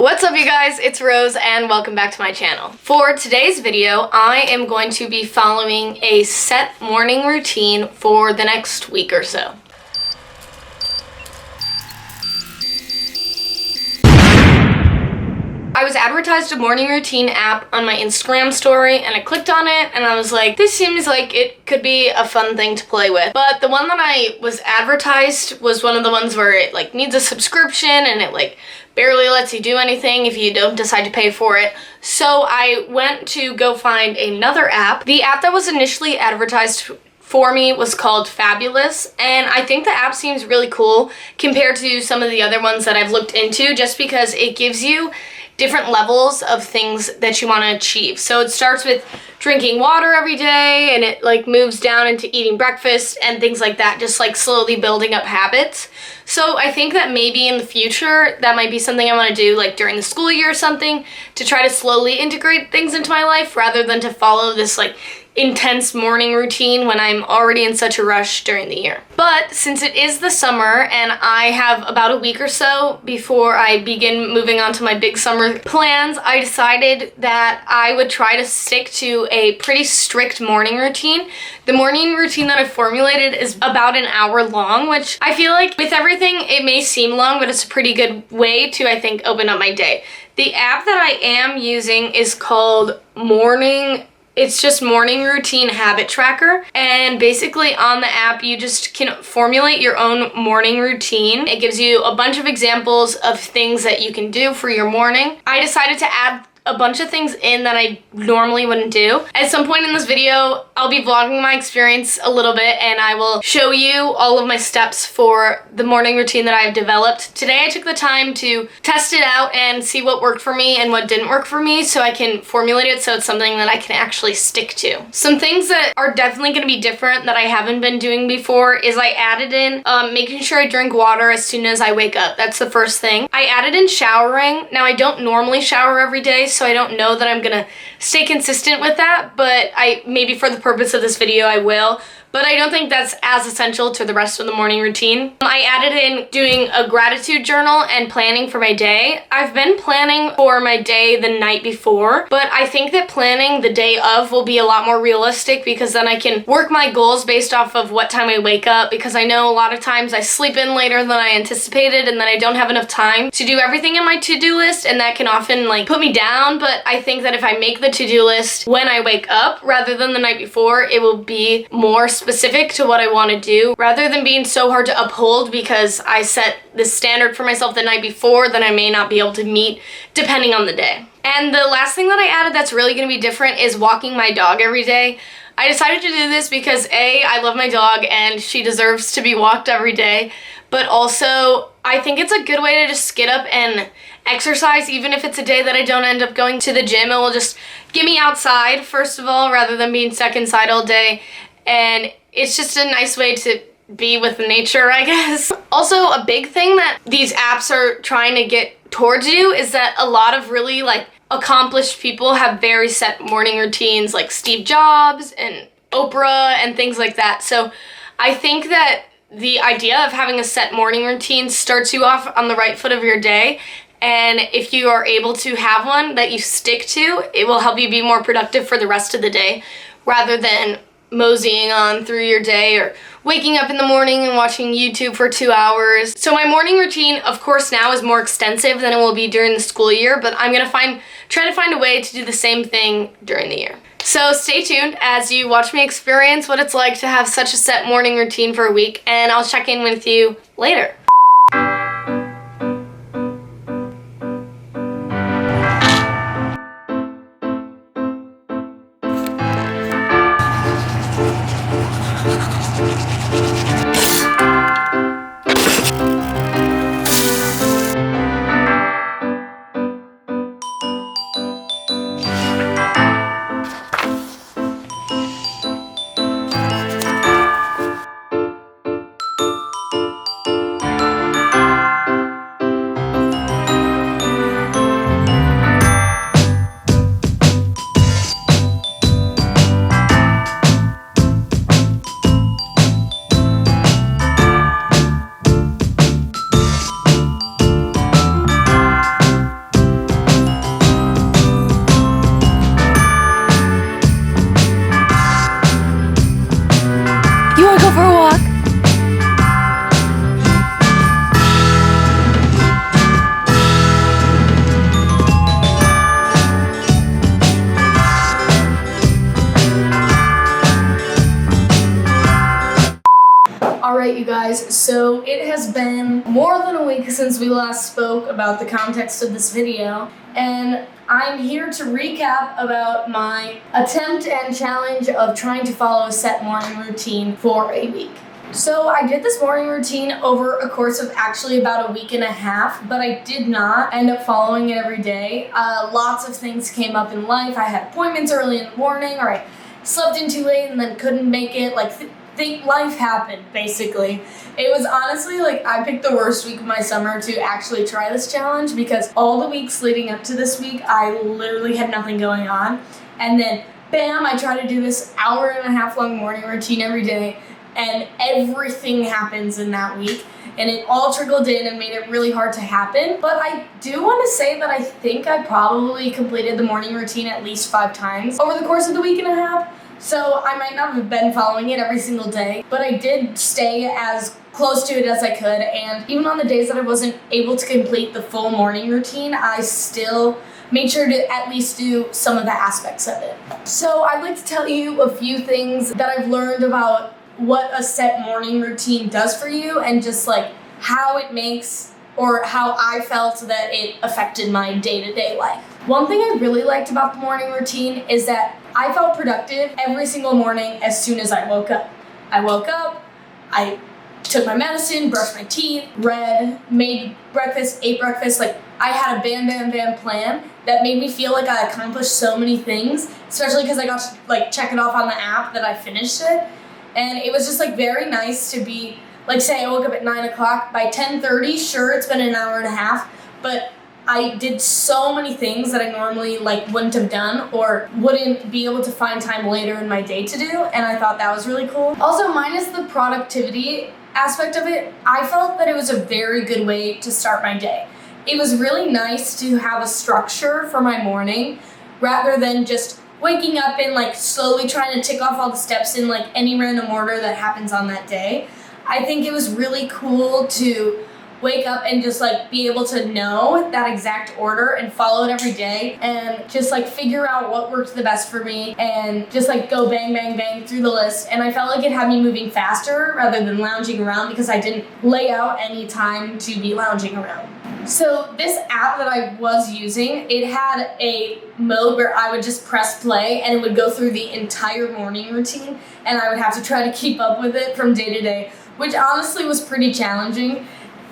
What's up you guys, it's Rose and welcome back to my channel. For today's video, I am going to be following a set morning routine for the next week or so. I was advertised a morning routine app on my Instagram story and I clicked on it and I was like, this seems like it could be a fun thing to play with. But the one that I was advertised was one of the ones where it needs a subscription and it barely lets you do anything if you don't decide to pay for it. So I went to go find another app. The app that was initially advertised for me was called Fabulous, and I think the app seems really cool compared to some of the other ones that I've looked into, just because it gives you different levels of things that you want to achieve. So it starts with drinking water every day and it moves down into eating breakfast and things like that, just slowly building up habits. So I think that maybe in the future that might be something I want to do during the school year or something, to try to slowly integrate things into my life rather than to follow this intense morning routine when I'm already in such a rush during the year. But since it is the summer and I have about a week or so before I begin moving on to my big summer plans, I decided that I would try to stick to a pretty strict morning routine. The morning routine that I've formulated is about an hour long, which I feel like with everything it may seem long, but it's a pretty good way to, I think, open up my day. The app that I am using is called It's just Morning Routine Habit Tracker, and basically on the app you just can formulate your own morning routine. It gives you a bunch of examples of things that you can do for your morning. I decided to add a bunch of things in that I normally wouldn't do. At some point in this video, I'll be vlogging my experience a little bit and I will show you all of my steps for the morning routine that I've developed. Today I took the time to test it out and see what worked for me and what didn't work for me so I can formulate it so it's something that I can actually stick to. Some things that are definitely going to be different that I haven't been doing before is I added in making sure I drink water as soon as I wake up. That's the first thing. I added in showering. Now I don't normally shower every day, so I don't know that I'm gonna stay consistent with that, but maybe for the purpose of this video I will. But I don't think that's as essential to the rest of the morning routine. I added in doing a gratitude journal and planning for my day. I've been planning for my day the night before, but I think that planning the day of will be a lot more realistic because then I can work my goals based off of what time I wake up, because I know a lot of times I sleep in later than I anticipated and then I don't have enough time to do everything in my to-do list, and that can often put me down. But I think that if I make the to-do list when I wake up rather than the night before, it will be more specific to what I want to do rather than being so hard to uphold because I set this standard for myself the night before that I may not be able to meet depending on the day. And the last thing that I added that's really going to be different is walking my dog every day. I decided to do this because A, I love my dog and she deserves to be walked every day, but also I think it's a good way to just get up and exercise. Even if it's a day that I don't end up going to the gym, it will just get me outside first of all rather than being stuck inside all day. And it's just a nice way to be with nature, I guess. Also, a big thing that these apps are trying to get towards you is that a lot of really accomplished people have very set morning routines, like Steve Jobs and Oprah and things like that. So I think that the idea of having a set morning routine starts you off on the right foot of your day. And if you are able to have one that you stick to, it will help you be more productive for the rest of the day rather than moseying on through your day or waking up in the morning and watching YouTube for 2 hours. So my morning routine, of course, now is more extensive than it will be during the school year, but I'm gonna try to find a way to do the same thing during the year. So stay tuned as you watch me experience what it's like to have such a set morning routine for a week, and I'll check in with you later. you guys. So it has been more than a week since we last spoke about the context of this video, and I'm here to recap about my attempt and challenge of trying to follow a set morning routine for a week. So I did this morning routine over a course of actually about a week and a half, but I did not end up following it every day. Lots of things came up in life. I had appointments early in the morning, or I slept in too late and then couldn't make it. Think life happened, basically. It was honestly I picked the worst week of my summer to actually try this challenge because all the weeks leading up to this week, I literally had nothing going on. And then, bam, I tried to do this hour and a half long morning routine every day. And everything happens in that week, and it all trickled in and made it really hard to happen. But I do want to say that I think I probably completed the morning routine at least 5 times over the course of the week and a half. So I might not have been following it every single day, but I did stay as close to it as I could. And even on the days that I wasn't able to complete the full morning routine, I still made sure to at least do some of the aspects of it. So I'd like to tell you a few things that I've learned about what a set morning routine does for you, and just how it makes, or how I felt that it affected my day-to-day life. One thing I really liked about the morning routine is that I felt productive every single morning as soon as I woke up. I took my medicine, brushed my teeth, read, made breakfast, ate breakfast. I had a bam plan that made me feel like I accomplished so many things, especially because I got to check it off on the app that I finished it. And it was just very nice to be, say I woke up at 9 o'clock, by 10:30, sure, it's been an hour and a half, but I did so many things that I normally wouldn't have done or wouldn't be able to find time later in my day to do, and I thought that was really cool. Also, minus the productivity aspect of it, I felt that it was a very good way to start my day. It was really nice to have a structure for my morning rather than just waking up and slowly trying to tick off all the steps in any random order that happens on that day. I think it was really cool to wake up and just be able to know that exact order and follow it every day, and just figure out what worked the best for me, and just go bang through the list. And I felt like it had me moving faster rather than lounging around, because I didn't lay out any time to be lounging around. So this app that I was using, it had a mode where I would just press play and it would go through the entire morning routine, and I would have to try to keep up with it from day to day, which honestly was pretty challenging.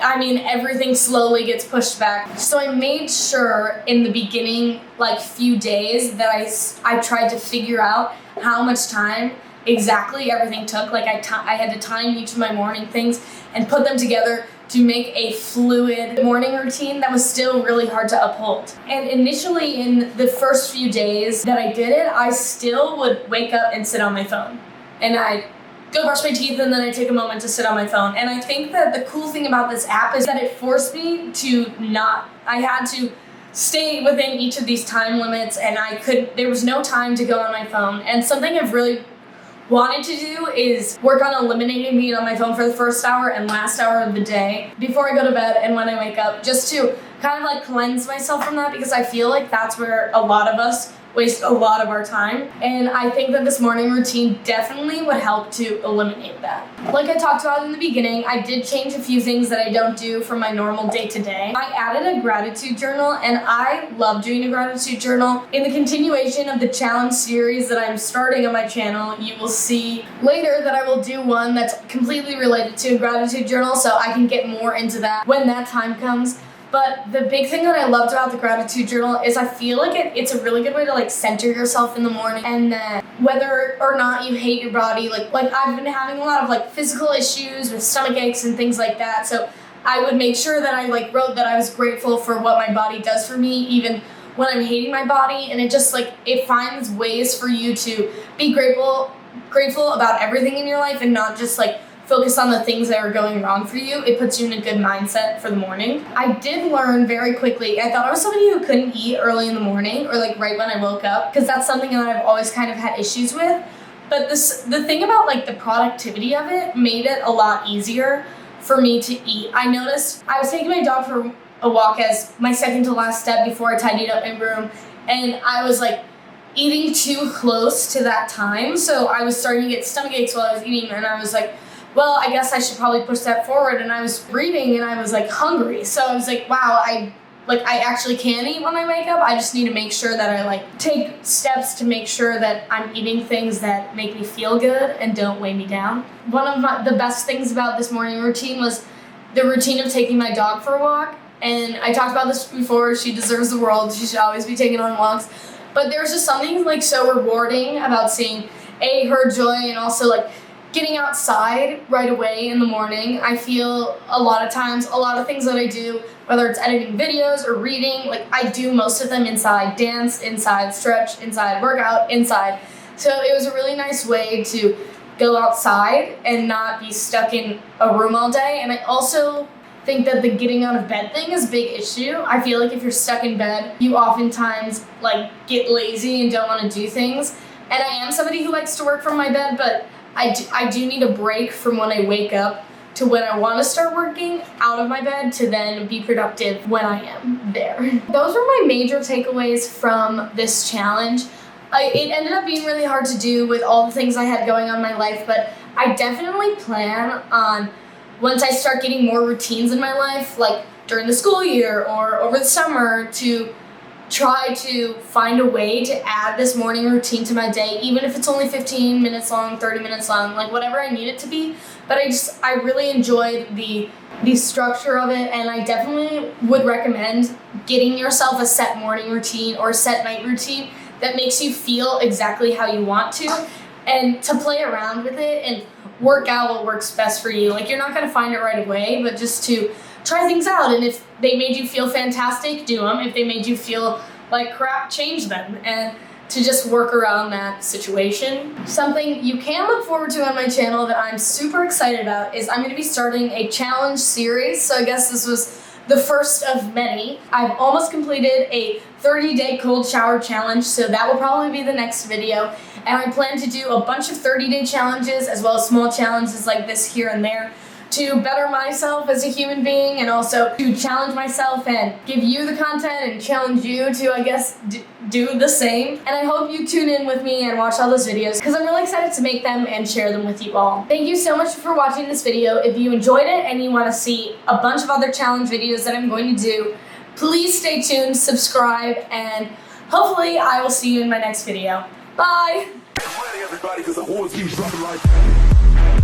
I mean, everything slowly gets pushed back. So I made sure in the beginning, few days, that I tried to figure out how much time exactly everything took. I had to time each of my morning things and put them together to make a fluid morning routine that was still really hard to uphold. And initially, in the first few days that I did it, I still would wake up and sit on my phone. And I'd go brush my teeth, and then I take a moment to sit on my phone. And I think that the cool thing about this app is that it forced me to I had to stay within each of these time limits, and there was no time to go on my phone. And something I've really wanted to do is work on eliminating being on my phone for the first hour and last hour of the day before I go to bed and when I wake up, just to kind of cleanse myself from that, because I feel like that's where a lot of us waste a lot of our time. And I think that this morning routine definitely would help to eliminate that. Like I talked about in the beginning, I did change a few things that I don't do from my normal day-to-day. I added a gratitude journal, and I love doing a gratitude journal. In the continuation of the challenge series that I'm starting on my channel, you will see later that I will do one that's completely related to a gratitude journal, so I can get more into that when that time comes. But the big thing that I loved about the gratitude journal is I feel like it's a really good way to center yourself in the morning, and that whether or not you hate your body, I've been having a lot of physical issues with stomach aches and things like that, so I would make sure that I wrote that I was grateful for what my body does for me, even when I'm hating my body. And it just it finds ways for you to be grateful about everything in your life, and not just focus on the things that are going wrong for you. It puts you in a good mindset for the morning. I did learn very quickly, I thought I was somebody who couldn't eat early in the morning, or right when I woke up, because that's something that I've always kind of had issues with. But the thing about the productivity of it made it a lot easier for me to eat. I noticed I was taking my dog for a walk as my second to last step before I tidied up my room, and I was eating too close to that time, so I was starting to get stomach aches while I was eating, and I was well, I guess I should probably push that forward. And I was reading and I was like hungry. So I was like, wow, I actually can eat when I wake up. I just need to make sure that I like take steps to make sure that I'm eating things that make me feel good and don't weigh me down. One of the best things about this morning routine was the routine of taking my dog for a walk. And I talked about this before, she deserves the world. She should always be taken on walks. But there's just something like so rewarding about seeing her joy and also like getting outside right away in the morning. I feel a lot of times, a lot of things that I do, whether it's editing videos or reading, like I do most of them inside, dance inside, stretch inside, workout inside. So it was a really nice way to go outside and not be stuck in a room all day. And I also think that the getting out of bed thing is a big issue. I feel like if you're stuck in bed, you oftentimes like get lazy and don't want to do things. And I am somebody who likes to work from my bed, but I do need a break from when I wake up to when I want to start working out of my bed to then be productive when I am there. Those were my major takeaways from this challenge. It ended up being really hard to do with all the things I had going on in my life, but I definitely plan on, once I start getting more routines in my life, like during the school year or over the summer, to try to find a way to add this morning routine to my day, even if it's only 15 minutes long, 30 minutes long, like whatever I need it to be. But I really enjoyed the structure of it, and I definitely would recommend getting yourself a set morning routine or a set night routine that makes you feel exactly how you want to, and to play around with it and work out what works best for you. Like, you're not going to find it right away, but just to try things out. And if they made you feel fantastic, do them. If they made you feel like crap, change them. And to just work around that situation. Something you can look forward to on my channel that I'm super excited about is I'm going to be starting a challenge series. So I guess this was the first of many. I've almost completed a 30-day cold shower challenge, so that will probably be the next video. And I plan to do a bunch of 30-day challenges as well as small challenges like this here and there to better myself as a human being, and also to challenge myself and give you the content and challenge you to, I guess, do the same. And I hope you tune in with me and watch all those videos, because I'm really excited to make them and share them with you all. Thank you so much for watching this video. If you enjoyed it and you want to see a bunch of other challenge videos that I'm going to do, please stay tuned, subscribe, and hopefully I will see you in my next video. Bye! Get ready, everybody, 'cause the horns keep dropping like